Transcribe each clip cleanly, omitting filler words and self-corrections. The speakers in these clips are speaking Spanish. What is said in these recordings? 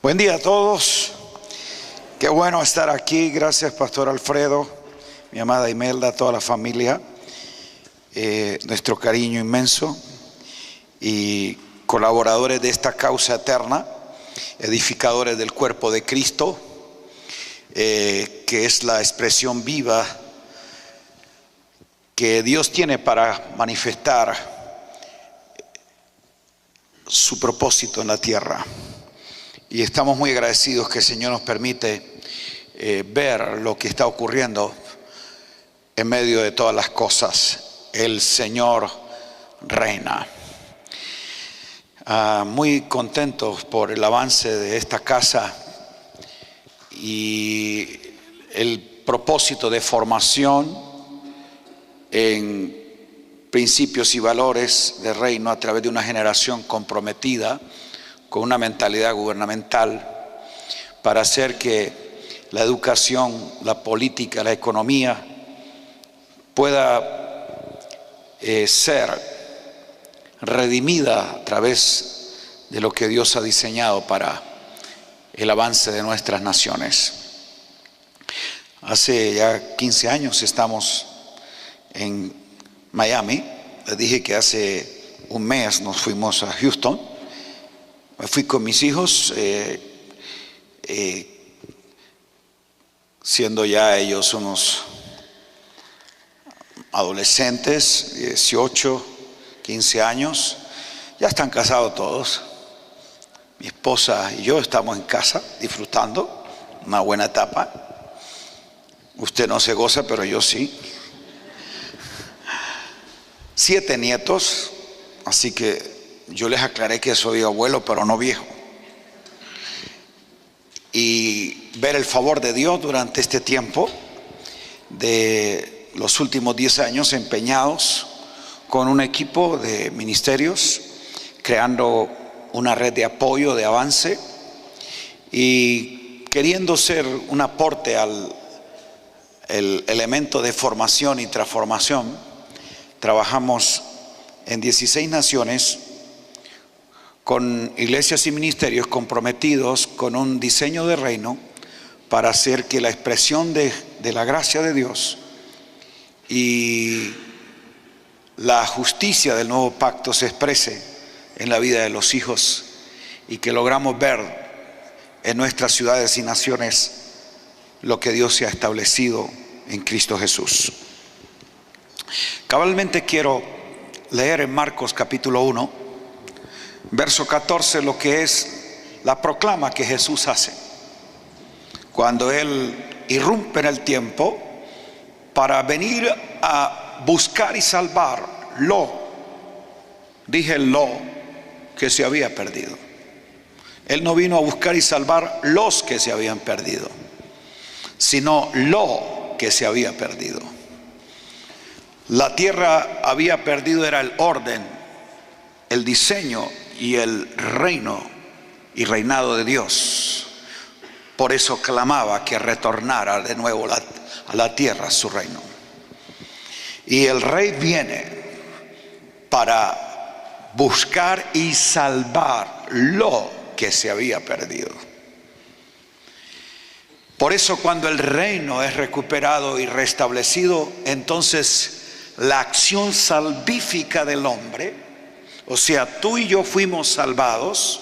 Buen día a todos. Qué bueno estar aquí. Gracias, Pastor Alfredo, mi amada Imelda, toda la familia. Nuestro cariño inmenso y colaboradores de esta causa eterna, edificadores del cuerpo de Cristo, que es la expresión viva que Dios tiene para manifestar su propósito en la tierra. Y estamos muy agradecidos que el Señor nos permite ver lo que está ocurriendo en medio de todas las cosas. El Señor reina. Muy contentos por el avance de esta casa y el propósito de formación en principios y valores de reino a través de una generación comprometida con una mentalidad gubernamental para hacer que la educación, la política, la economía pueda ser redimida a través de lo que Dios ha diseñado para el avance de nuestras naciones. Hace ya 15 años estamos en Miami. Les dije que hace un mes nos fuimos a Houston. Me fui con mis hijos, siendo ya ellos unos adolescentes, 18, 15 años. Ya están casados todos. Mi esposa y yo estamos en casa disfrutando una buena etapa. Usted no se goza, pero yo sí. 7 nietos, así que yo les aclaré que soy abuelo, pero no viejo. Y ver el favor de Dios durante este tiempo de los últimos 10 años empeñados con un equipo de ministerios, creando una red de apoyo, de avance y queriendo ser un aporte al el elemento de formación y transformación. Trabajamos en 16 naciones con iglesias y ministerios comprometidos con un diseño de reino para hacer que la expresión de la gracia de Dios y la justicia del nuevo pacto se exprese en la vida de los hijos y que logramos ver en nuestras ciudades y naciones lo que Dios se ha establecido en Cristo Jesús. Cabalmente quiero leer en Marcos capítulo 1, verso 14, lo que es la proclama que Jesús hace cuando Él irrumpe en el tiempo para venir a buscar y salvar lo que se había perdido. Él no vino a buscar y salvar los que se habían perdido, sino lo que se había perdido. La tierra había perdido, era el orden, el diseño y el reino y reinado de Dios. Por eso clamaba que retornara de nuevo a la tierra su reino. Y el rey viene para buscar y salvar lo que se había perdido. Por eso cuando el reino es recuperado y restablecido, entonces la acción salvífica del hombre, o sea, tú y yo fuimos salvados,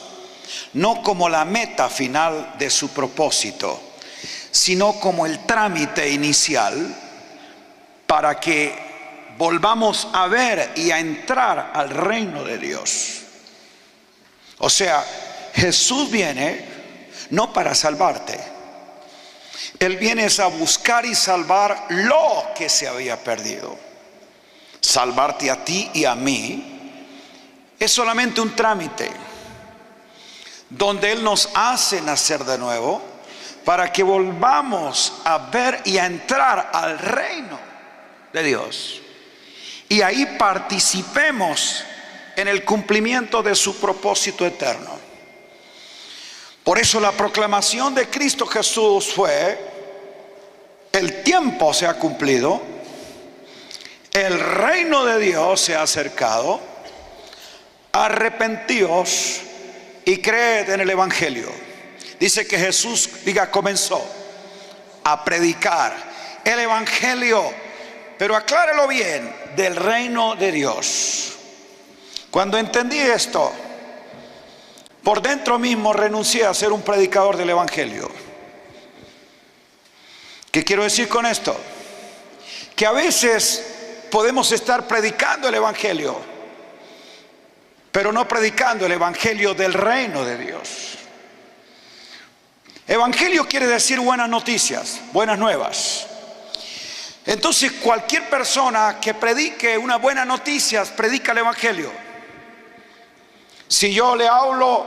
no como la meta final de su propósito, sino como el trámite inicial para que volvamos a ver y a entrar al reino de Dios. O sea, Jesús viene no para salvarte. Él viene a buscar y salvar lo que se había perdido. Salvarte a ti y a mí es solamente un trámite donde Él nos hace nacer de nuevo para que volvamos a ver y a entrar al reino de Dios y ahí participemos en el cumplimiento de su propósito eterno. Por eso la proclamación de Cristo Jesús fue: el tiempo se ha cumplido, el reino de Dios se ha acercado, arrepentíos y creed en el Evangelio. Dice que Jesús, comenzó a predicar el evangelio, pero aclárelo bien, del reino de Dios. Cuando entendí esto, por dentro mismo renuncié a ser un predicador del evangelio. ¿Qué quiero decir con esto? Que a veces podemos estar predicando el evangelio, pero no predicando el evangelio del reino de Dios. Evangelio quiere decir buenas noticias, buenas nuevas. Entonces cualquier persona que predique una buena noticia predica el evangelio. Si yo le hablo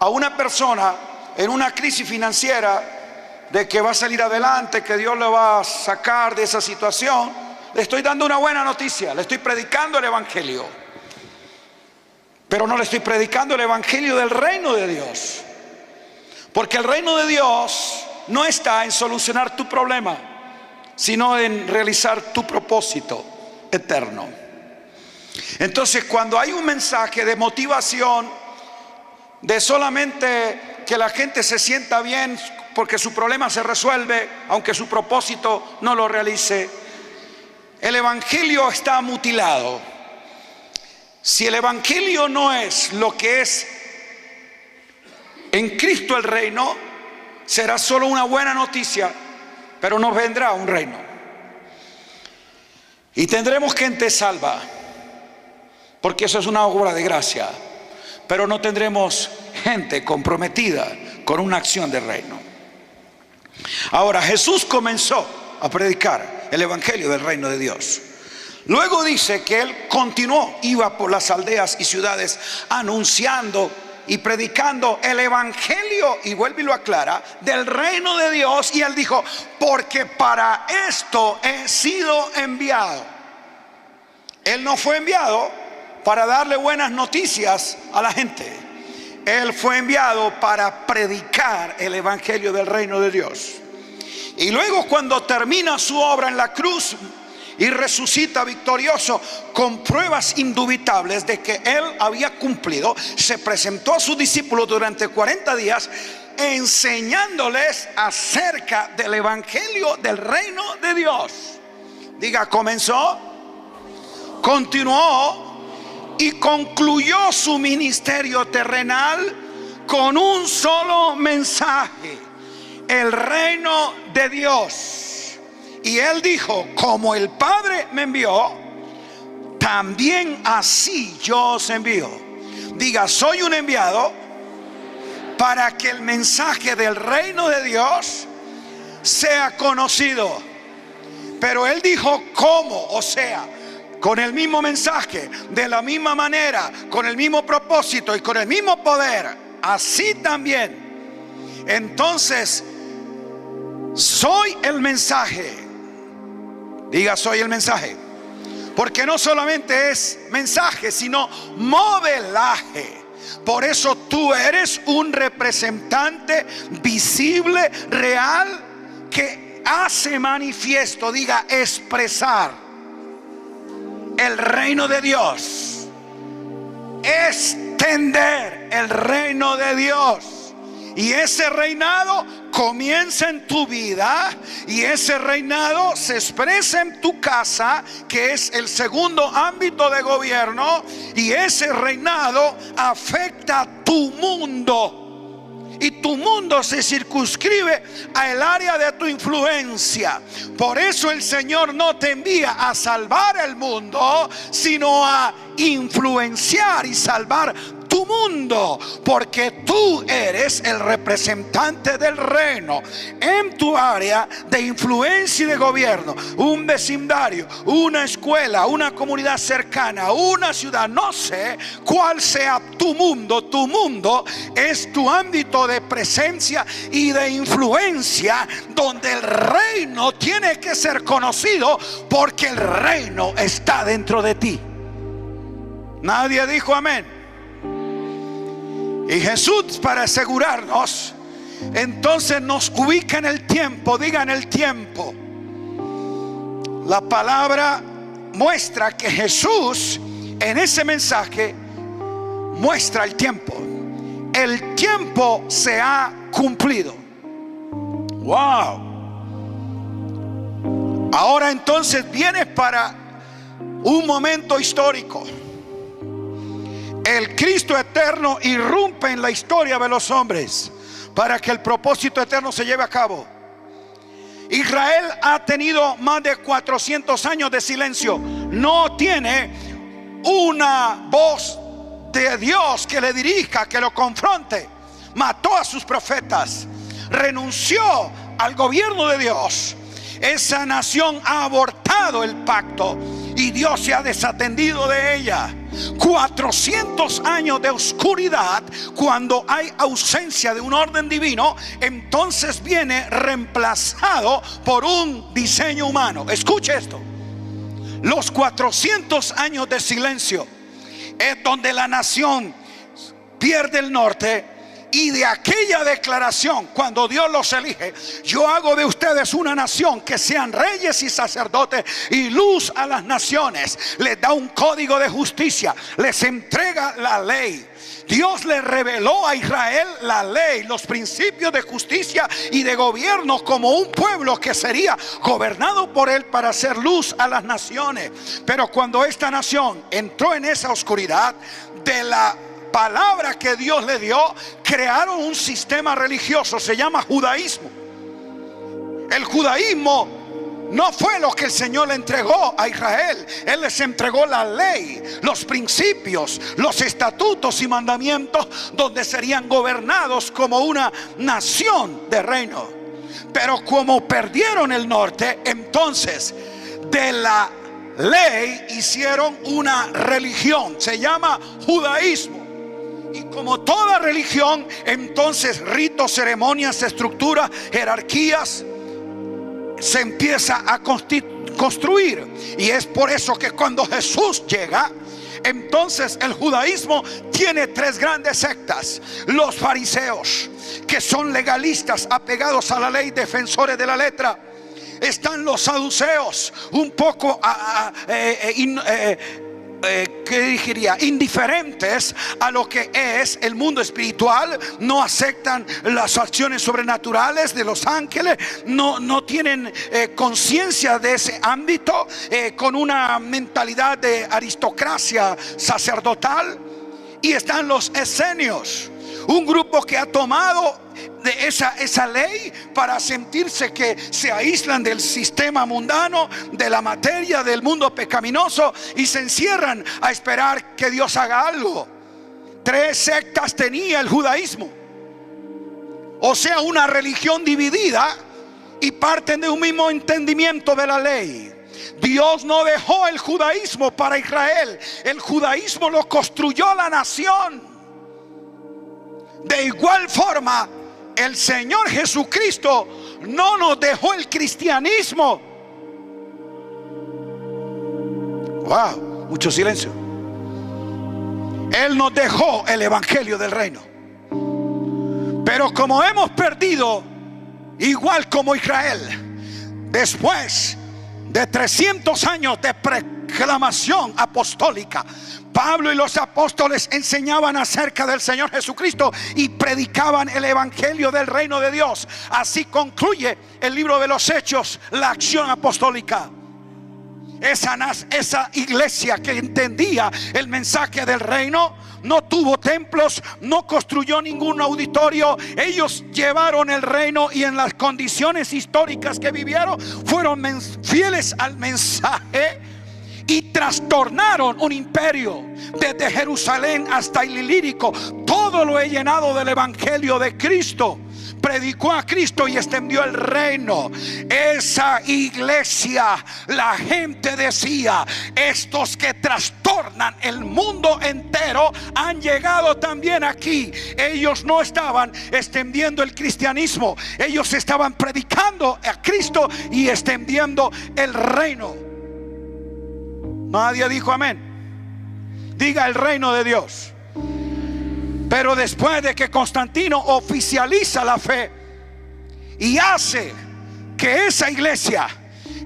a una persona en una crisis financiera de que va a salir adelante, que Dios le va a sacar de esa situación, le estoy dando una buena noticia, le estoy predicando el evangelio, pero no le estoy predicando el evangelio del reino de Dios, porque el reino de Dios no está en solucionar tu problema, sino en realizar tu propósito eterno. Entonces, cuando hay un mensaje de motivación, de solamente que la gente se sienta bien porque su problema se resuelve, aunque su propósito no lo realice, el evangelio está mutilado. Si el evangelio no es lo que es en Cristo el reino, será solo una buena noticia, pero no vendrá un reino. Y tendremos gente salva, porque eso es una obra de gracia, pero no tendremos gente comprometida con una acción del reino. Ahora, Jesús comenzó a predicar el evangelio del reino de Dios. Luego dice que Él continuó, iba por las aldeas y ciudades anunciando y predicando el evangelio, y vuelve y lo aclara, del reino de Dios. Y Él dijo: porque para esto he sido enviado. Él no fue enviado para darle buenas noticias a la gente. Él fue enviado para predicar el evangelio del reino de Dios. Y luego, cuando termina su obra en la cruz y resucita victorioso con pruebas indubitables de que Él había cumplido, se presentó a sus discípulos durante 40 días enseñándoles acerca del evangelio del reino de Dios. Diga, comenzó, continuó y concluyó su ministerio terrenal con un solo mensaje: el reino de Dios. Y Él dijo: como el Padre me envió, también así yo os envío. Diga, soy un enviado para que el mensaje del reino de Dios sea conocido. Pero Él dijo cómo, o sea, con el mismo mensaje, de la misma manera, con el mismo propósito y con el mismo poder, así también. Entonces, soy el mensaje. Diga, soy el mensaje. Porque no solamente es mensaje, sino modelaje. Por eso tú eres un representante visible, real, que hace manifiesto, diga, expresar el reino de Dios, extender el reino de Dios. Y ese reinado comienza en tu vida, y ese reinado se expresa en tu casa, que es el segundo ámbito de gobierno, y ese reinado afecta a tu mundo. Y tu mundo se circunscribe al área de tu influencia. Por eso el Señor no te envía a salvar el mundo, sino a influenciar y salvar tu mundo, porque tú eres el representante del reino en tu área de influencia y de gobierno. Un vecindario, una escuela, una comunidad cercana, una ciudad, no sé cuál sea tu mundo. Tu mundo es tu ámbito de presencia y de influencia, donde el reino tiene que ser conocido, porque el reino está dentro de ti. Nadie dijo amén. Y Jesús, para asegurarnos, entonces nos ubica en el tiempo. Diga, en el tiempo. La palabra muestra que Jesús en ese mensaje muestra el tiempo. el tiempo se ha cumplido. Wow. Ahora entonces viene para un momento histórico. El Cristo eterno irrumpe en la historia de los hombres para que el propósito eterno se lleve a cabo. Israel ha tenido más de 400 años de silencio. No tiene una voz de Dios que le dirija, que lo confronte. Mató a sus profetas, renunció al gobierno de Dios. Esa nación ha abortado el pacto y Dios se ha desatendido de ella. 400 años de oscuridad. Cuando hay ausencia de un orden divino, entonces viene reemplazado por un diseño humano. Escuche esto: los 400 años de silencio es donde la nación pierde el norte. Y de aquella declaración, cuando Dios los elige: yo hago de ustedes una nación que sean reyes y sacerdotes y luz a las naciones, les da un código de justicia, les entrega la ley. Dios le reveló a Israel la ley, los principios de justicia y de gobierno, como un pueblo que sería gobernado por él para hacer luz a las naciones. Pero cuando esta nación entró en esa oscuridad, de la palabra que Dios le dio, crearon un sistema religioso, se llama judaísmo. El judaísmo no fue lo que el Señor le entregó a Israel. Él les entregó la ley, los principios, los estatutos y mandamientos, donde serían gobernados como una nación de reino. Pero como perdieron el norte, entonces de la ley hicieron una religión, se llama judaísmo. Y como toda religión, entonces ritos, ceremonias, estructuras, jerarquías se empieza a construir. Y es por eso que cuando Jesús llega, entonces el judaísmo tiene tres grandes sectas: los fariseos, que son legalistas, apegados a la ley, defensores de la letra. Están los saduceos, un poco ¿qué diría? Indiferentes a lo que es el mundo espiritual. No aceptan las acciones sobrenaturales de los ángeles. No tienen conciencia de ese ámbito, con una mentalidad de aristocracia sacerdotal. Y están los esenios, un grupo que ha tomado de esa ley para sentirse que se aíslan del sistema mundano, de la materia, del mundo pecaminoso, y se encierran a esperar que Dios haga algo. Tres sectas tenía el judaísmo, o sea, una religión dividida, y parten de un mismo entendimiento de la ley. Dios no dejó el judaísmo para Israel. El judaísmo lo construyó la nación. De igual forma, el Señor Jesucristo no nos dejó el cristianismo. Wow, mucho silencio. Él nos dejó el evangelio del reino. Pero como hemos perdido, igual como Israel, después de 300 años de proclamación apostólica, Pablo y los apóstoles enseñaban acerca del Señor Jesucristo y predicaban el evangelio del reino de Dios. Así concluye el libro de los Hechos, la acción apostólica. Esa iglesia que entendía el mensaje del reino no tuvo templos, no construyó ningún auditorio. Ellos llevaron el reino, y en las condiciones históricas que vivieron fueron fieles al mensaje y trastornaron un imperio. Desde Jerusalén hasta Ilírico, todo lo he llenado del evangelio de Cristo. Predicó a Cristo y extendió el reino. Esa iglesia, la gente decía: estos que trastornan el mundo entero han llegado también aquí. Ellos no estaban extendiendo el cristianismo, ellos estaban predicando a Cristo y extendiendo el reino. Nadie dijo amén. Diga: el reino de Dios. Pero después de que Constantino oficializa la fe y hace que esa iglesia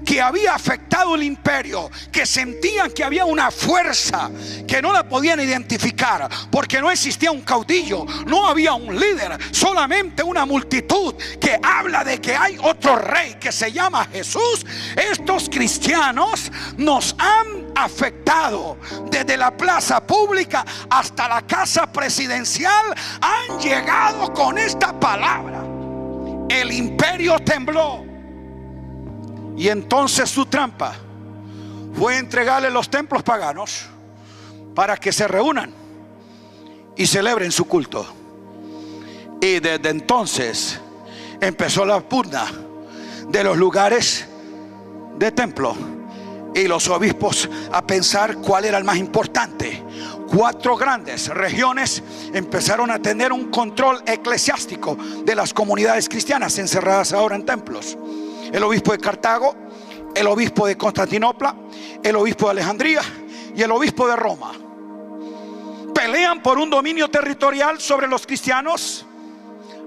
que había afectado el imperio, que sentían que había una fuerza que no la podían identificar, porque no existía un caudillo, no había un líder, solamente una multitud que habla de que hay otro rey que se llama Jesús. Estos cristianos nos han afectado desde la plaza pública hasta la casa presidencial. Han llegado con esta palabra. El imperio tembló. Y entonces su trampa fue entregarle los templos paganos para que se reúnan y celebren su culto. Y desde entonces empezó la pugna de los lugares de templo, y los obispos a pensar cuál era el más importante. 4 grandes regiones empezaron a tener un control eclesiástico de las comunidades cristianas encerradas ahora en templos: el obispo de Cartago, el obispo de Constantinopla, el obispo de Alejandría y el obispo de Roma. Pelean por un dominio territorial sobre los cristianos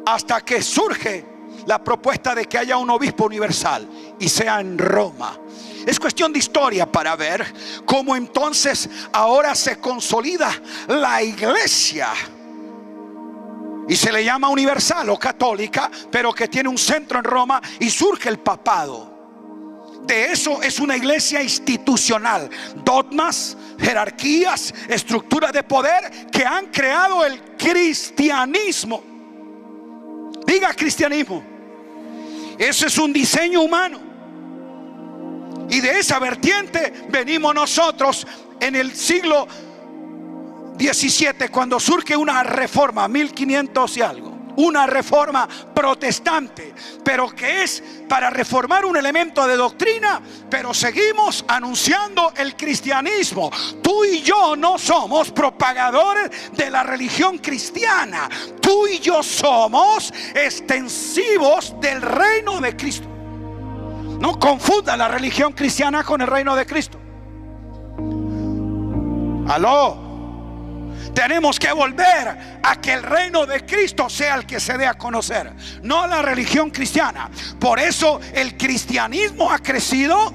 hasta que surge la propuesta de que haya un obispo universal y sea en Roma. Es cuestión de historia para ver cómo entonces ahora se consolida la iglesia, y se le llama universal o católica, pero que tiene un centro en Roma, y surge el papado. De eso es una iglesia institucional: dogmas, jerarquías, estructuras de poder que han creado el cristianismo. Diga cristianismo. Eso es un diseño humano. Y de esa vertiente venimos nosotros en el siglo XVII, cuando surge una reforma, 1500 y algo, una reforma protestante, pero que es para reformar un elemento de doctrina, pero seguimos anunciando el cristianismo. Tú y yo no somos propagadores de la religión cristiana. Tú y yo somos extensivos del reino de Cristo. No confunda la religión cristiana con el reino de Cristo. Aló. Tenemos que volver a que el reino de Cristo sea el que se dé a conocer, no la religión cristiana. Por eso el cristianismo ha crecido,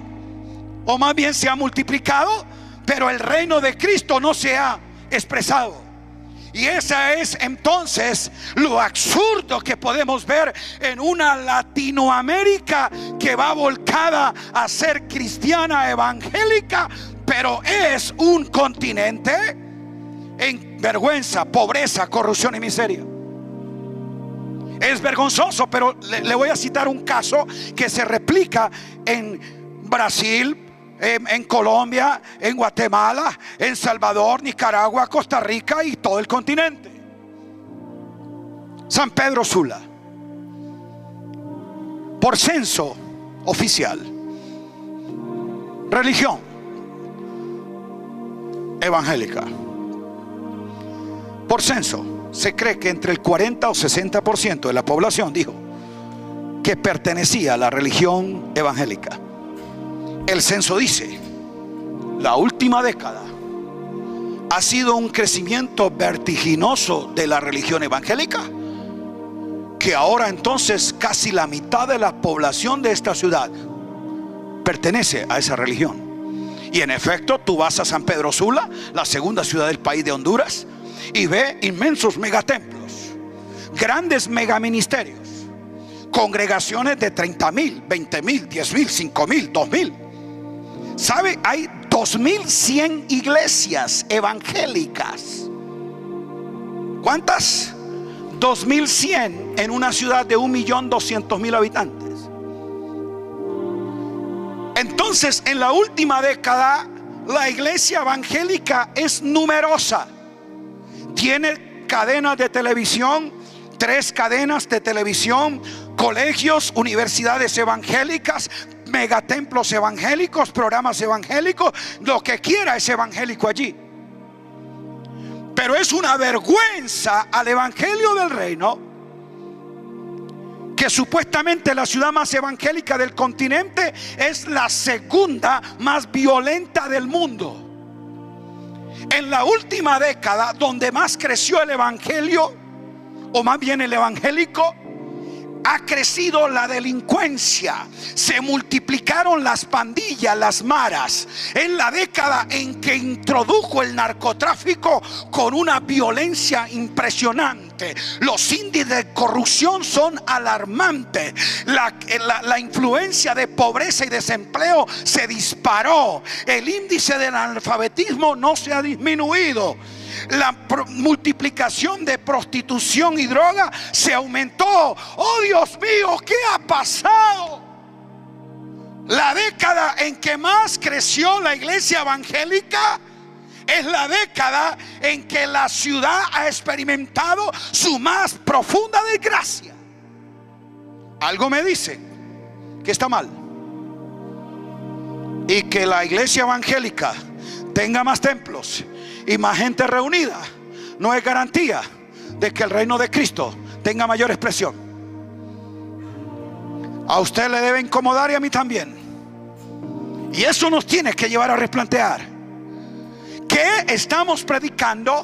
o más bien se ha multiplicado, pero el reino de Cristo no se ha expresado. Y esa es entonces lo absurdo que podemos ver en una Latinoamérica que va volcada a ser cristiana evangélica, pero es un continente en vergüenza, pobreza, corrupción y miseria. Es vergonzoso, pero le voy a citar un caso que se replica en Brasil, en Colombia, en Guatemala, en Salvador, Nicaragua, Costa Rica y todo el continente. San Pedro Sula, por censo oficial, religión evangélica. Por censo se cree que entre el 40 o 60% de la población dijo que pertenecía a la religión evangélica. El censo dice: la última década ha sido un crecimiento vertiginoso de la religión evangélica, que ahora entonces casi la mitad de la población de esta ciudad pertenece a esa religión. Y en efecto, tú vas a San Pedro Sula, la segunda ciudad del país de Honduras, y ve inmensos megatemplos, grandes megaministerios, congregaciones de 30,000, 20,000, 10,000, 5,000, 2,000. ¿Sabe? Hay 2,100 iglesias evangélicas. ¿Cuántas? 2,100 en una ciudad de 1.200.000 habitantes. Entonces, en la última década, la iglesia evangélica es numerosa. Tiene cadenas de televisión, 3 cadenas de televisión, colegios, universidades evangélicas, megatemplos evangélicos, programas evangélicos, lo que quiera es evangélico allí. Pero es una vergüenza al evangelio del reino que supuestamente la ciudad más evangélica del continente es la segunda más violenta del mundo. En la última década, donde más creció el evangelio, o más bien el evangélico, ha crecido la delincuencia, se multiplicaron las pandillas, las maras. En la década en que introdujo el narcotráfico con una violencia impresionante, los índices de corrupción son alarmantes. La influencia de pobreza y desempleo se disparó. El índice del analfabetismo no se ha disminuido. La multiplicación de prostitución y droga se aumentó. Oh Dios mío, ¿qué ha pasado? La década en que más creció la iglesia evangélica es la década en que la ciudad ha experimentado su más profunda desgracia. Algo me dice que está mal, y que la iglesia evangélica tenga más templos y más gente reunida no es garantía de que el reino de Cristo tenga mayor expresión. A usted le debe incomodar y a mí también, y eso nos tiene que llevar a replantear qué estamos predicando,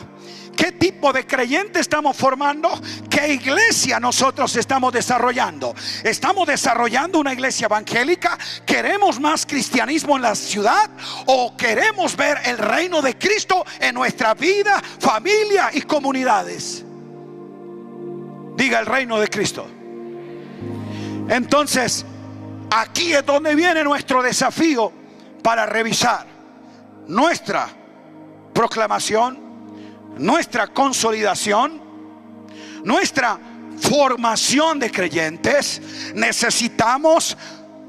qué tipo de creyente estamos formando, qué iglesia nosotros estamos desarrollando. ¿Estamos desarrollando una iglesia evangélica? ¿Queremos más cristianismo en la ciudad? ¿O queremos ver el reino de Cristo en nuestra vida, familia y comunidades? Diga: el reino de Cristo. Entonces, aquí es donde viene nuestro desafío para revisar nuestra proclamación, nuestra consolidación, nuestra formación de creyentes. Necesitamos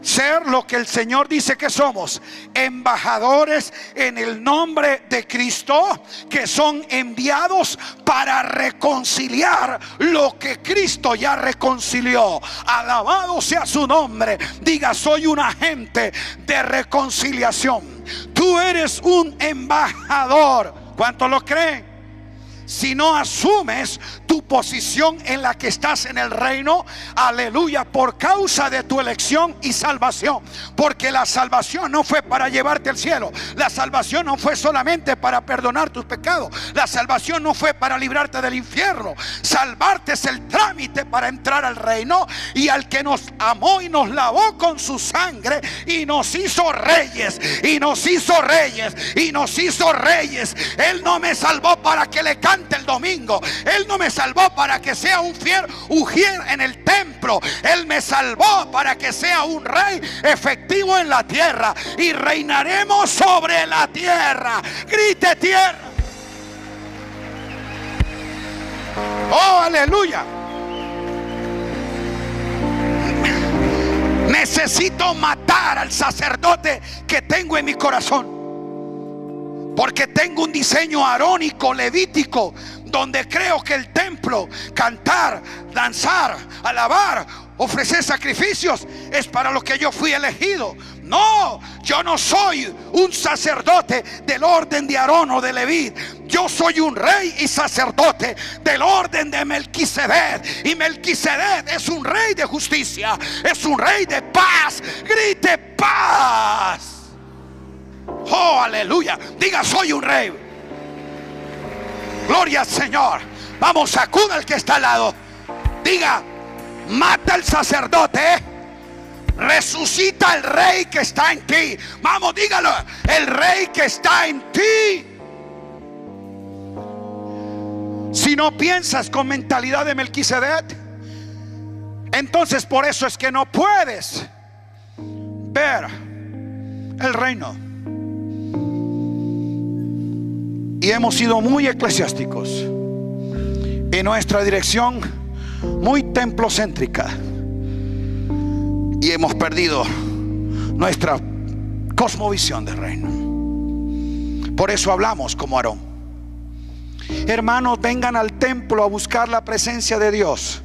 ser lo que el Señor dice que somos: embajadores en el nombre de Cristo, que son enviados para reconciliar lo que Cristo ya reconcilió. Alabado sea su nombre. Diga: soy un agente de reconciliación. Tú eres un embajador. ¿Cuántos lo creen? Si no asumes tu posición en la que estás en el reino, aleluya, por causa de tu elección y salvación. Porque la salvación no fue para llevarte al cielo. La salvación no fue solamente para perdonar tus pecados. La salvación no fue para librarte del infierno. Salvarte es el trámite para entrar al reino. Y al que nos amó y nos lavó con su sangre y nos hizo reyes, y nos hizo reyes, y nos hizo reyes. Él no me salvó para que le cante el domingo. Él no me salvó para que sea un fiel ujier en el templo. Él me salvó para que sea un rey efectivo en la tierra, y reinaremos sobre la tierra. Grite tierra. Oh, aleluya. Necesito matar al sacerdote que tengo en mi corazón, porque tengo un diseño arónico, levítico, donde creo que el templo, cantar, danzar, alabar, ofrecer sacrificios, es para lo que yo fui elegido. No, yo no soy un sacerdote del orden de Aarón o de Leví. Yo soy un rey y sacerdote del orden de Melquisedec. Y Melquisedec es un rey de justicia, es un rey de paz. Grite: paz. Oh, aleluya. Diga: soy un rey. Gloria al Señor. Vamos, sacuda al que está al lado. Diga: mata al sacerdote, resucita el rey que está en ti. Vamos, dígalo: el rey que está en ti. Si no piensas con mentalidad de Melquisedec, entonces por eso es que no puedes ver el reino. Y hemos sido muy eclesiásticos en nuestra dirección, muy templocéntrica, y hemos perdido nuestra cosmovisión del reino. Por eso hablamos como Aarón: hermanos, vengan al templo a buscar la presencia de Dios.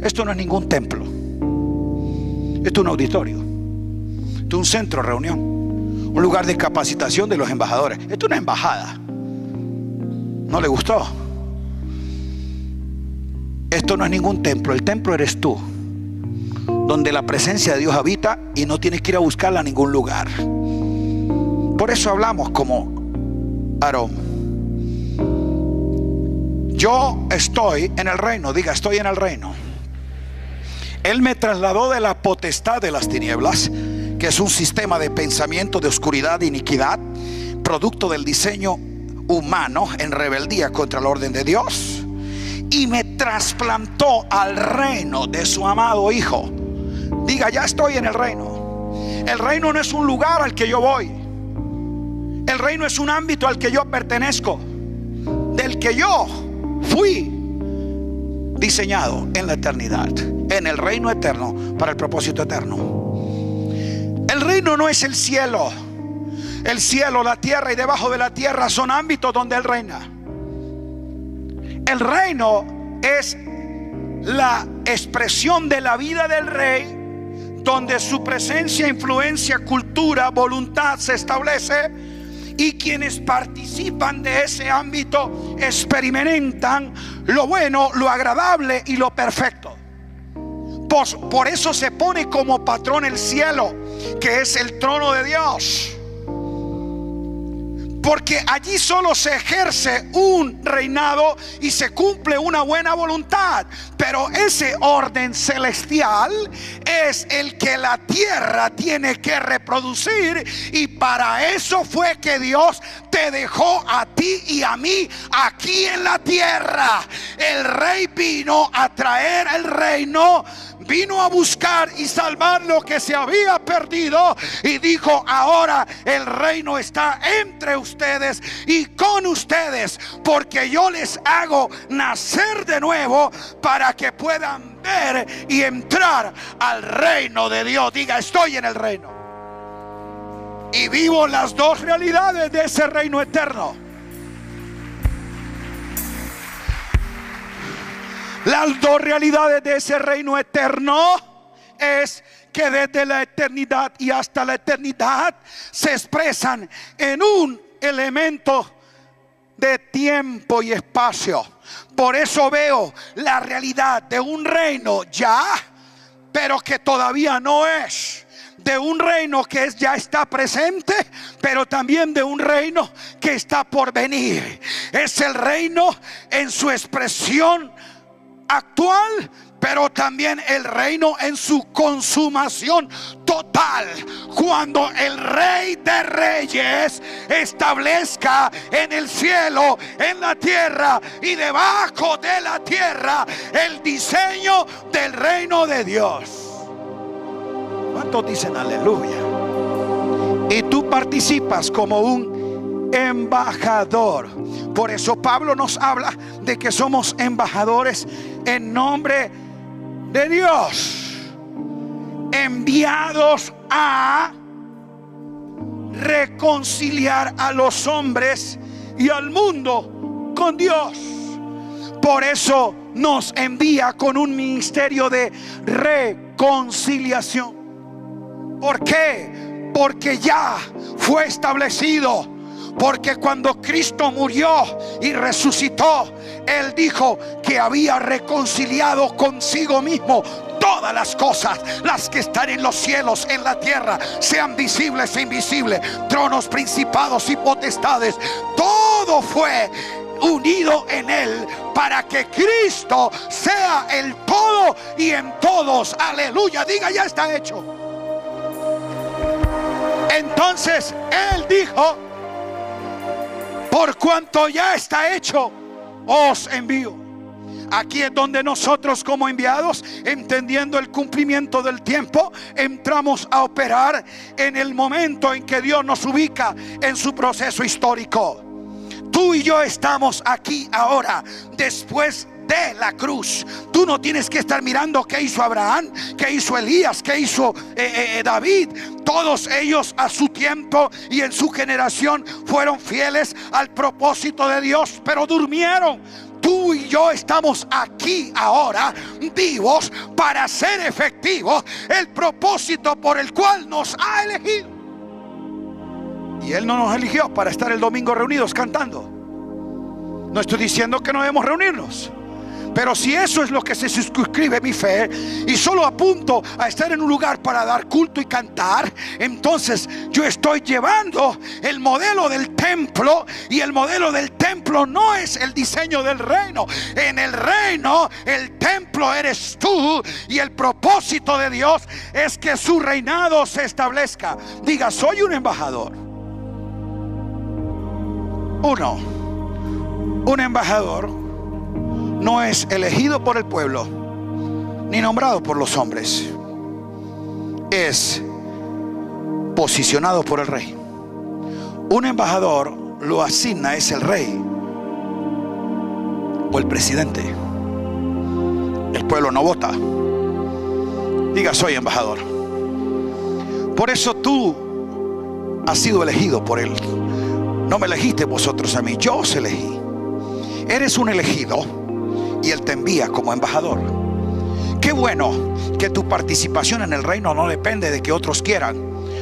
Esto no es ningún templo, esto es un auditorio, esto es un centro de reunión, un lugar de capacitación de los embajadores. Esto es una embajada. ¿No le gustó? Esto no es ningún templo. El templo eres tú, donde la presencia de Dios habita, y no tienes que ir a buscarla a ningún lugar. Por eso hablamos como Aarón: yo estoy en el reino. Diga: estoy en el reino. Él me trasladó de la potestad de las tinieblas, que es un sistema de pensamiento de oscuridad e iniquidad, producto del diseño humano en rebeldía contra el orden de Dios, y me trasplantó al reino de su amado Hijo. Diga, ya estoy en el reino. El reino no es un lugar al que yo voy. El reino es un ámbito al que yo pertenezco, del que yo fui diseñado en la eternidad, en el reino eterno, para el propósito eterno. El reino no es el cielo. El cielo, la tierra y debajo de la tierra son ámbitos donde Él reina. El reino es la expresión de la vida del rey, donde su presencia, influencia, cultura, voluntad se establece, y quienes participan de ese ámbito experimentan lo bueno, lo agradable y lo perfecto. Por eso se pone como patrón el cielo, que es el trono de Dios, porque allí solo se ejerce un reinado y se cumple una buena voluntad. Pero ese orden celestial es el que la tierra tiene que reproducir, y para eso fue que Dios te dejó a ti y a mí aquí en la tierra. El rey vino a traer el reino, vino a buscar y salvar lo que se había perdido, y dijo: ahora el reino está entre ustedes y con ustedes, porque yo les hago nacer de nuevo para que puedan ver y entrar al reino de Dios. Diga, estoy en el reino y vivo las dos realidades de ese reino eterno. Las dos realidades de ese reino eterno es que desde la eternidad y hasta la eternidad se expresan en un elemento de tiempo y espacio. Por eso veo la realidad de un reino ya, pero que todavía no es. De un reino que ya está presente, pero también de un reino que está por venir. Es el reino en su expresión actual, pero también el reino en su consumación total, cuando el Rey de Reyes establezca en el cielo, en la tierra y debajo de la tierra el diseño del reino de Dios. ¿Cuántos dicen aleluya? Y tú participas como un embajador. Por eso Pablo nos habla de que somos embajadores en nombre de Dios, enviados a reconciliar a los hombres y al mundo con Dios. Por eso nos envía con un ministerio de reconciliación. ¿Por qué? Porque ya fue establecido. Porque cuando Cristo murió y resucitó, Él dijo que había reconciliado consigo mismo todas las cosas, las que están en los cielos, en la tierra, sean visibles e invisibles, tronos, principados y potestades. Todo fue unido en Él para que Cristo sea el todo y en todos. Aleluya, diga, ya está hecho. Entonces Él dijo: por cuanto ya está hecho, os envío. Aquí es donde nosotros, como enviados, entendiendo el cumplimiento del tiempo, entramos a operar en el momento en que Dios nos ubica en su proceso histórico. Tú y yo estamos aquí ahora, después de la cruz. Tú no tienes que estar mirando qué hizo Abraham, qué hizo Elías, qué hizo David. Todos ellos a su tiempo y en su generación fueron fieles al propósito de Dios, pero durmieron. Tú y yo estamos aquí ahora, vivos, para hacer efectivo el propósito por el cual nos ha elegido. Y Él no nos eligió para estar el domingo reunidos cantando. No estoy diciendo que no debemos reunirnos. Pero si eso es lo que se suscribe mi fe, y solo apunto a estar en un lugar para dar culto y cantar, entonces yo estoy llevando el modelo del templo, y el modelo del templo no es el diseño del reino. En el reino, el templo eres tú, y el propósito de Dios es que su reinado se establezca. Diga: soy un embajador. Un embajador no es elegido por el pueblo ni nombrado por los hombres, es posicionado por el rey. Un embajador lo asigna es el rey o el presidente. El pueblo no vota. Diga: soy embajador. Por eso tú has sido elegido por él. No me elegiste vosotros a mí, yo os elegí. Eres un elegido y Él te envía como embajador. Qué bueno que tu participación en el reino no depende de que otros quieran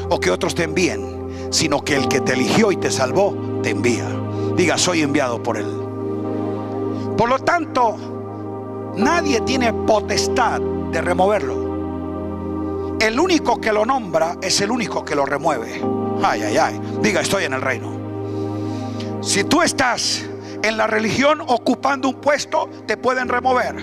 o que otros te envíen, sino que el que te eligió y te salvó te envía. Diga: soy enviado por Él. Por lo tanto, nadie tiene potestad de removerlo. El único que lo nombra es el único que lo remueve. Ay, ay, ay. Diga: estoy en el reino. Si tú estás en la religión ocupando un puesto, te pueden remover.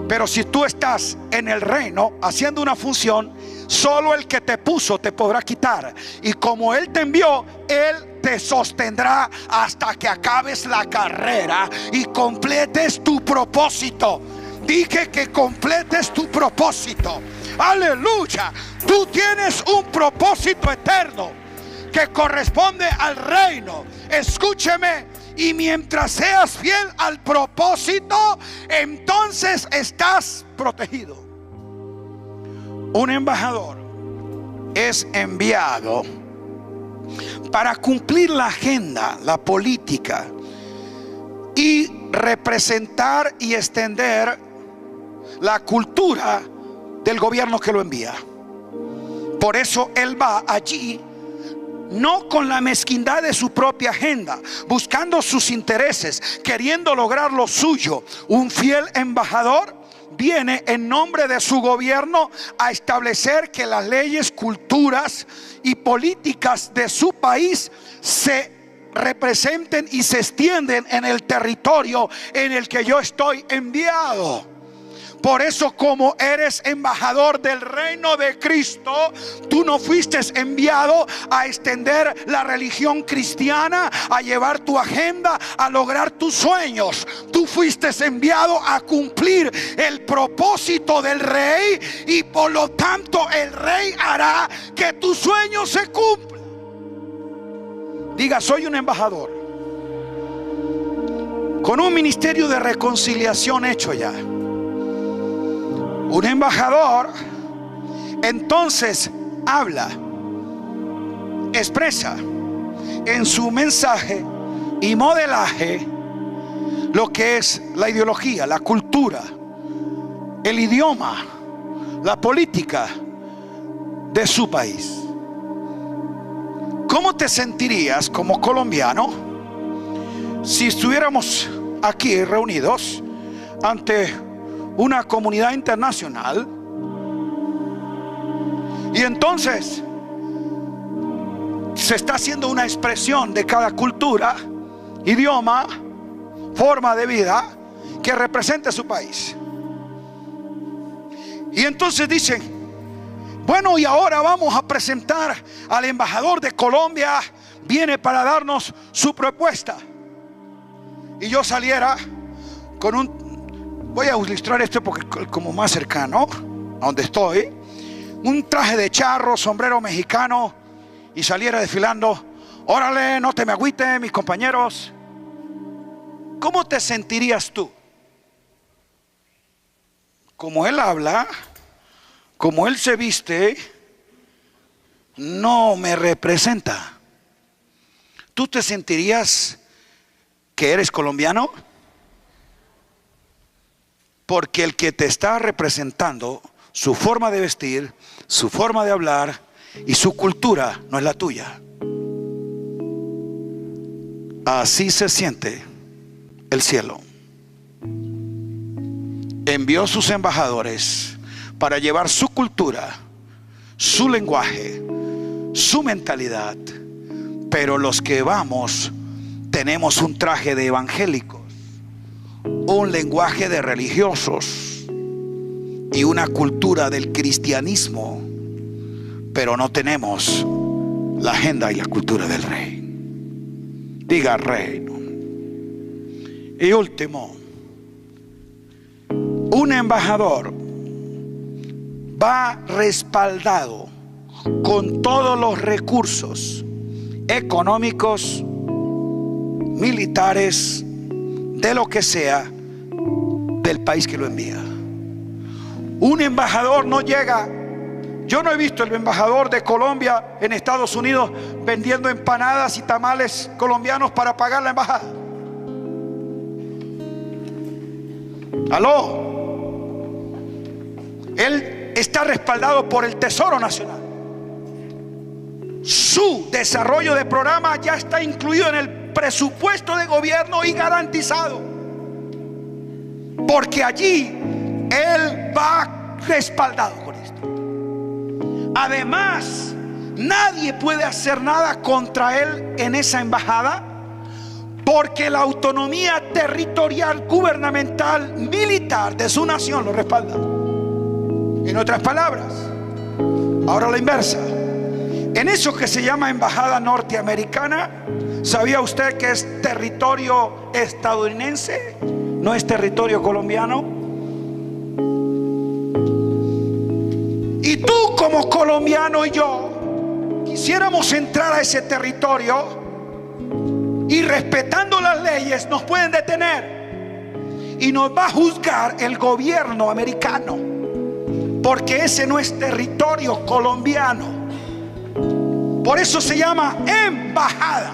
Pero si tú estás en el reino haciendo una función, solo el que te puso te podrá quitar. Y como Él te envió, Él te sostendrá hasta que acabes la carrera y completes tu propósito. Dije que completes tu propósito. Aleluya. Tú tienes un propósito eterno que corresponde al reino. Escúcheme. Y mientras seas fiel al propósito, entonces estás protegido. Un embajador es enviado para cumplir la agenda, la política, y representar y extender la cultura del gobierno que lo envía. Por eso él va allí, no con la mezquindad de su propia agenda, buscando sus intereses, queriendo lograr lo suyo. Un fiel embajador viene en nombre de su gobierno a establecer que las leyes, culturas y políticas de su país se representen y se extienden en el territorio en el que yo estoy enviado. Por eso, como eres embajador del reino de Cristo, tú no fuiste enviado a extender la religión cristiana, a llevar tu agenda, a lograr tus sueños. Tú fuiste enviado a cumplir el propósito del rey, y por lo tanto el rey hará que tu sueño se cumpla. Diga: soy un embajador con un ministerio de reconciliación hecho ya. Un embajador entonces habla, expresa en su mensaje y modelaje lo que es la ideología, la cultura, el idioma, la política de su país. ¿Cómo te sentirías como colombiano si estuviéramos aquí reunidos ante una comunidad internacional, y entonces se está haciendo una expresión de cada cultura, idioma, forma de vida que represente su país? Y entonces dicen: bueno, y ahora vamos a presentar al embajador de Colombia, viene para darnos su propuesta. Y yo saliera con voy a ilustrar esto porque como más cercano a donde estoy, un traje de charro, sombrero mexicano, y saliera desfilando: órale, no te me agüite, mis compañeros. ¿Cómo te sentirías tú? Como él habla, como él se viste, no me representa. ¿Tú te sentirías que eres colombiano? Porque el que te está representando, su forma de vestir, su forma de hablar y su cultura no es la tuya. Así se siente el cielo. envió sus embajadores para llevar su cultura, su lenguaje, su mentalidad. Pero los que vamos tenemos un traje de evangélicos, un lenguaje de religiosos y una cultura del cristianismo, pero no tenemos la agenda y la cultura del rey. Diga reino. Y último, un embajador va respaldado con todos los recursos económicos, militares, de lo que sea, del país que lo envía. Un embajador no llega. Yo no he visto el embajador de Colombia en Estados Unidos vendiendo empanadas y tamales colombianos para pagar la embajada. ¿Aló? Él está respaldado por el Tesoro Nacional. Su desarrollo de programa ya está incluido en el presupuesto de gobierno y garantizado, porque allí él va respaldado con esto. Además, nadie puede hacer nada contra él en esa embajada, porque la autonomía territorial, gubernamental, militar de su nación lo respalda. En otras palabras, ahora la inversa. En eso que se llama embajada norteamericana, ¿sabía usted que es territorio estadounidense? No es territorio colombiano. Y tú como colombiano y yo quisiéramos entrar a ese territorio y, respetando las leyes, nos pueden detener y nos va a juzgar el gobierno americano, porque ese no es territorio colombiano. Por eso se llama embajada.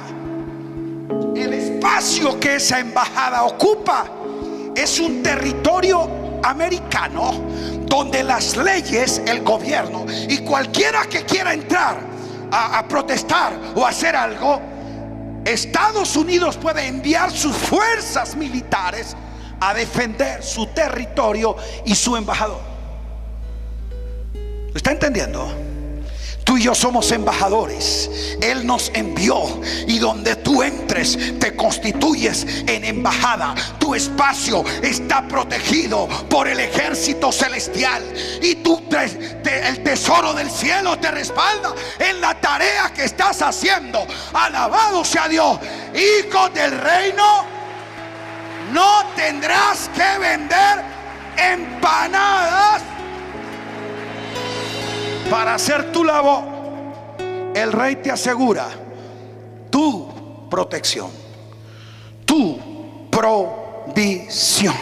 El espacio que esa embajada ocupa es un territorio americano, donde las leyes, el gobierno y cualquiera que quiera entrar a protestar o hacer algo, Estados Unidos puede enviar sus fuerzas militares a defender su territorio y su embajador. ¿Lo está entendiendo? Tú y yo somos embajadores. Él nos envió, y donde tú entres te constituyes en embajada. Tu espacio está protegido por el ejército celestial, y el tesoro del cielo te respalda en la tarea que estás haciendo. Alabado sea Dios. Hijo del reino, no tendrás que vender empanadas para hacer tu labor. El rey te asegura tu protección, tu provisión,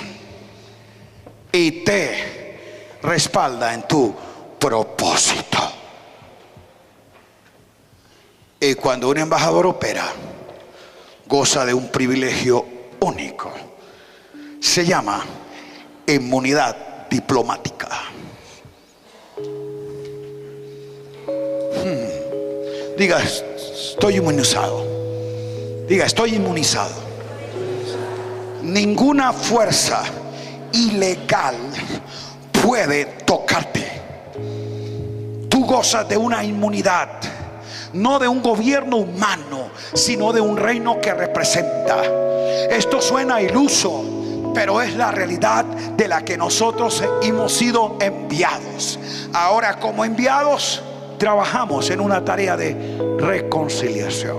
y te respalda en tu propósito. Y cuando un embajador opera, goza de un privilegio único. Se llama inmunidad diplomática. Diga, estoy inmunizado. Diga, estoy inmunizado. Ninguna fuerza ilegal puede tocarte. Tú gozas de una inmunidad, no de un gobierno humano, sino de un reino que representa. Esto suena iluso, pero es la realidad de la que nosotros hemos sido enviados. Ahora, como enviados, trabajamos en una tarea de reconciliación.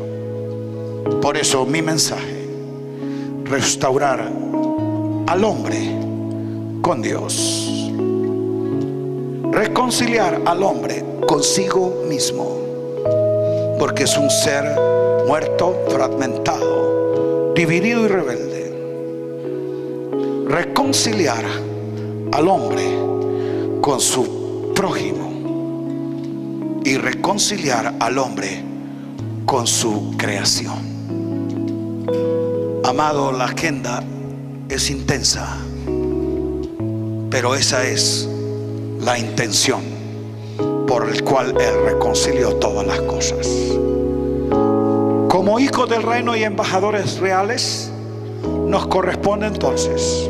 Por eso mi mensaje: restaurar al hombre con Dios, reconciliar al hombre consigo mismo, porque es un ser muerto, fragmentado, dividido y rebelde. Reconciliar al hombre con su prójimo y reconciliar al hombre con su creación. Amado, la agenda es intensa, pero esa es la intención por el cual Él reconcilió todas las cosas. Como hijos del reino y embajadores reales, nos corresponde entonces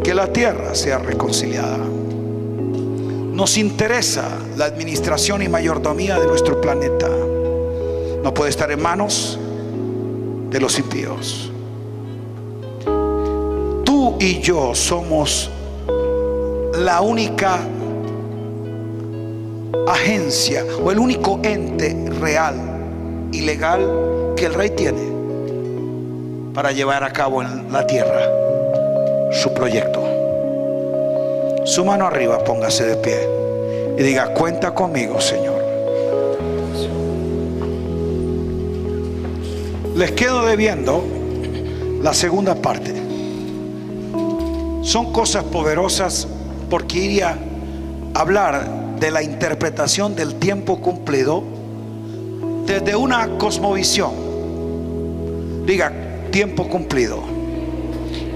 que la tierra sea reconciliada. Nos interesa la administración y mayordomía de nuestro planeta. No puede estar en manos de los impíos. Tú y yo somos la única agencia o el único ente real y legal que el rey tiene para llevar a cabo en la tierra su proyecto. Su mano arriba, póngase de pie y diga: cuenta conmigo, Señor. Les quedo debiendo la segunda parte. Son cosas poderosas, porque iría a hablar de la interpretación del tiempo cumplido desde una cosmovisión. Diga: tiempo cumplido.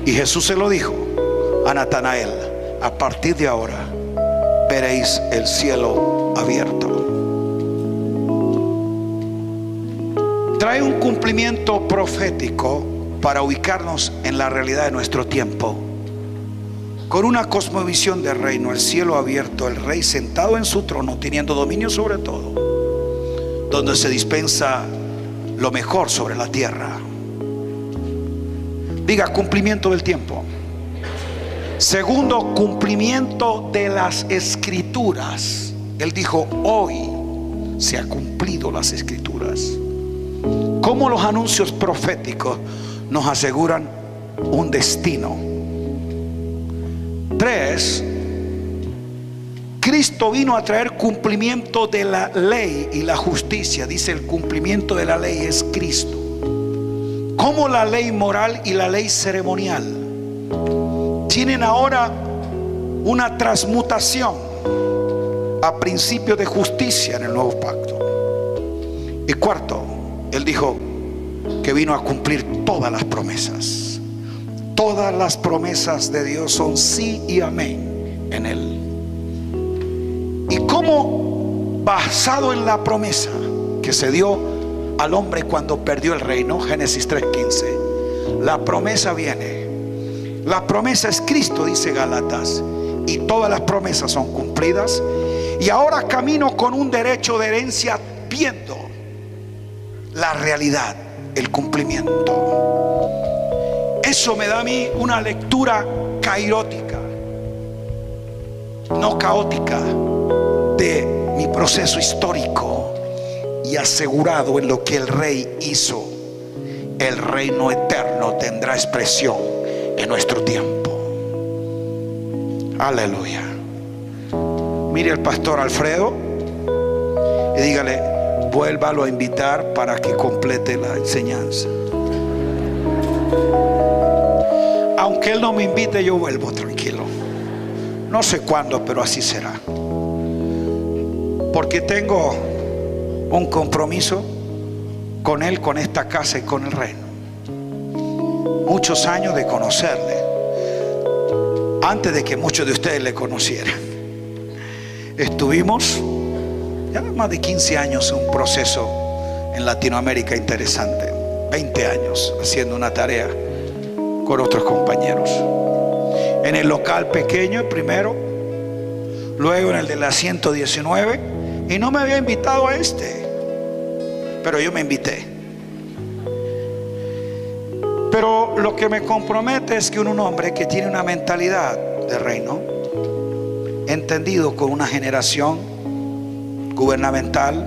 Y Jesús se lo dijo a Natanael: a partir de ahora veréis el cielo abierto. Trae un cumplimiento profético para ubicarnos en la realidad de nuestro tiempo, con una cosmovisión de reino: el cielo abierto, el rey sentado en su trono, teniendo dominio sobre todo, donde se dispensa lo mejor sobre la tierra. Diga: cumplimiento del tiempo. Segundo, cumplimiento de las escrituras. Él dijo: hoy se ha cumplido las escrituras. Como los anuncios proféticos nos aseguran un destino. 3, Cristo vino a traer cumplimiento de la ley y la justicia. Dice: el cumplimiento de la ley es Cristo. Como la ley moral y la ley ceremonial tienen ahora una transmutación a principio de justicia en el nuevo pacto. Y cuarto, Él dijo que vino a cumplir todas las promesas. Todas las promesas de Dios son sí y amén en Él. Y como basado en la promesa que se dio al hombre cuando perdió el reino, Génesis 3:15, la promesa viene. La promesa es Cristo, dice Gálatas, y todas las promesas son cumplidas. Y ahora camino con un derecho de herencia, viendo la realidad, el cumplimiento. Eso me da a mí una lectura cairótica, no caótica, de mi proceso histórico, y asegurado en lo que el rey hizo. El reino eterno tendrá expresión en nuestro tiempo. Aleluya. Mire al pastor Alfredo y dígale: vuélvalo a invitar para que complete la enseñanza. Aunque él no me invite, yo vuelvo, tranquilo. No sé cuándo, pero así será. Porque tengo un compromiso con él, con esta casa y con el reino. Muchos años de conocerle, antes de que muchos de ustedes le conocieran. Estuvimos ya más de 15 años en un proceso en Latinoamérica interesante. 20 años haciendo una tarea con otros compañeros. En el local pequeño, el primero, luego en el de la 119, y no me había invitado a pero yo me invité. Pero lo que me compromete es que un hombre que tiene una mentalidad de reino, entendido con una generación gubernamental,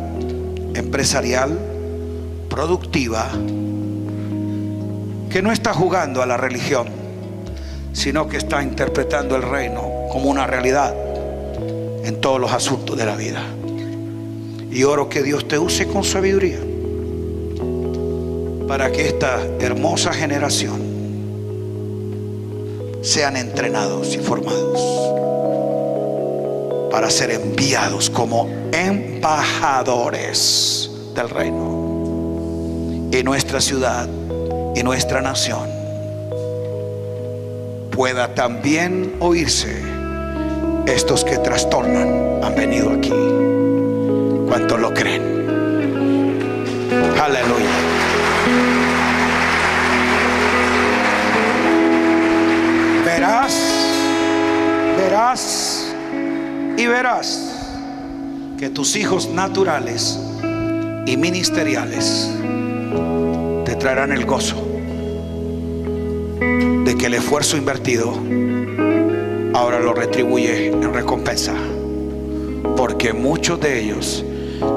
empresarial, productiva, que no está jugando a la religión, sino que está interpretando el reino como una realidad en todos los asuntos de la vida. Y oro que Dios te use con sabiduría para que esta hermosa generación sean entrenados y formados para ser enviados como embajadores del reino. Y nuestra ciudad y nuestra nación pueda también oírse: estos que trastornan han venido aquí. ¿Cuántos lo creen? Aleluya. Verás verás y verás que tus hijos naturales y ministeriales te traerán el gozo de que el esfuerzo invertido ahora lo retribuye en recompensa, porque muchos de ellos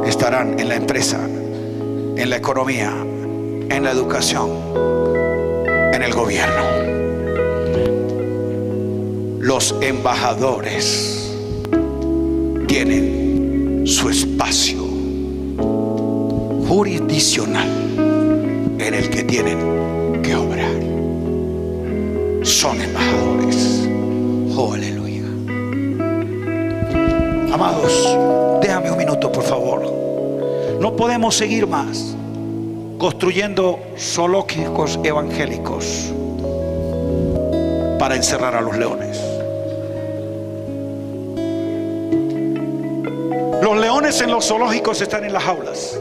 estarán en la empresa, en la economía, en la educación, en el gobierno. Los embajadores tienen su espacio jurisdiccional en el que tienen que obrar. Son embajadores. Oh, aleluya. Amados, déjame un minuto, por favor. No podemos seguir más construyendo zoológicos evangélicos para encerrar a los leones. Los leones en los zoológicos están en las jaulas,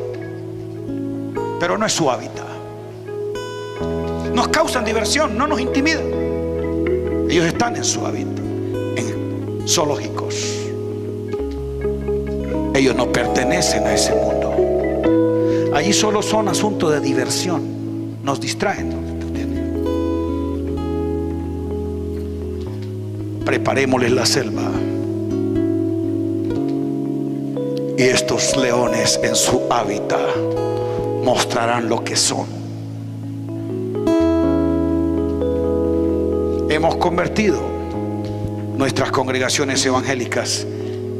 pero no es su hábitat. Nos causan diversión, no nos intimidan. Ellos están en su hábitat, en zoológicos. Ellos no pertenecen a ese mundo. Allí solo son asuntos de diversión. Nos distraen. Preparémosles la selva. Y estos leones en su hábitat mostrarán lo que son. Hemos convertido nuestras congregaciones evangélicas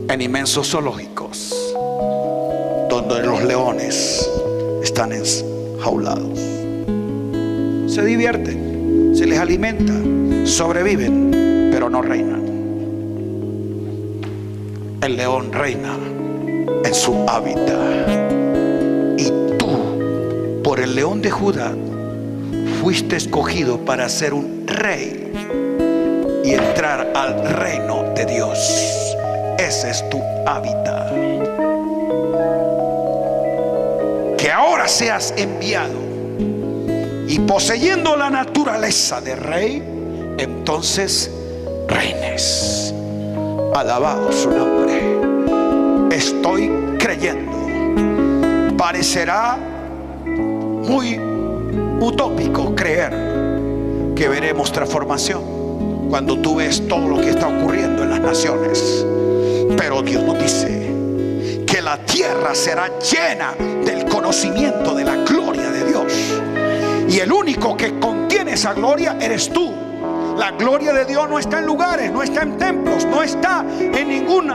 en inmensos zoológicos donde los leones están enjaulados. Se divierten, se les alimenta, sobreviven, pero no reinan. El león reina en su hábitat. Y tú, por el león de Judá, fuiste escogido para ser un rey y entrar al reino de Dios. Ese es tu hábitat. Que ahora seas enviado y poseyendo la naturaleza de rey, entonces reines. Alabado su nombre. Estoy creyendo. Parecerá muy utópico creer que veremos transformación cuando tú ves todo lo que está ocurriendo en las naciones, pero Dios nos dice que la tierra será llena del conocimiento de la gloria de Dios, y el único que contiene esa gloria eres tú. La gloria de Dios no está en lugares, no está en templos, no está en ningún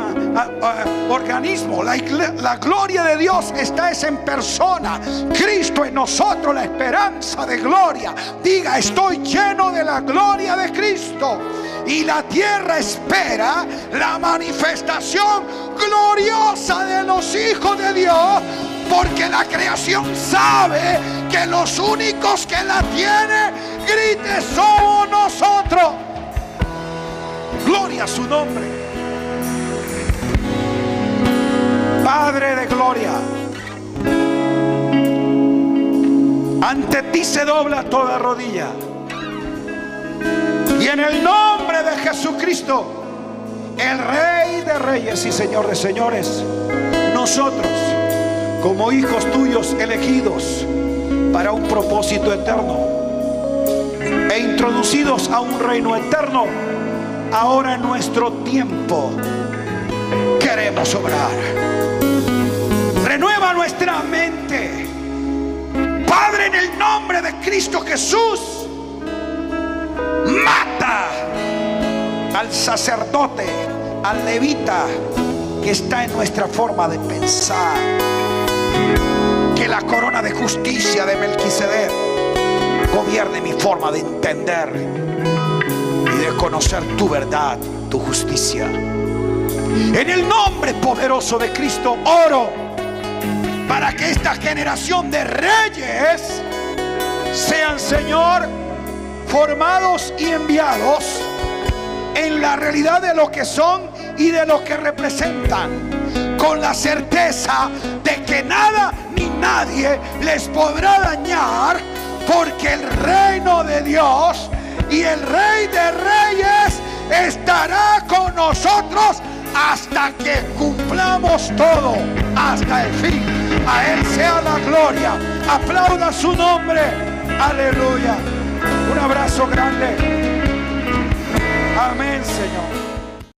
organismo. La gloria de Dios está en persona. Cristo en nosotros, la esperanza de gloria. Diga: estoy lleno de la gloria de Cristo. Y la tierra espera la manifestación gloriosa de los hijos de Dios, porque la creación sabe que los únicos que la tienen, grite, somos nosotros. Gloria a su nombre. Padre de gloria, ante ti se dobla toda rodilla, y en el nombre de Jesucristo, el Rey de reyes y Señor de señores, nosotros como hijos tuyos elegidos para un propósito eterno e introducidos a un reino eterno, ahora en nuestro tiempo queremos obrar. Renueva nuestra mente, Padre, en el nombre de Cristo Jesús. Mata al sacerdote, al levita que está en nuestra forma de pensar. Que la corona de justicia de Melquisedec gobierne mi forma de entender y de conocer tu verdad, tu justicia. En el nombre poderoso de Cristo oro para que esta generación de reyes sean, Señor, formados y enviados en la realidad de lo que son y de lo que representan, con la certeza de que nada ni nadie les podrá dañar, porque el reino de Dios y el Rey de Reyes estará con nosotros hasta que cumplamos todo, hasta el fin. A Él sea la gloria. Aplauda su nombre. Aleluya. Un abrazo grande. Amén, Señor.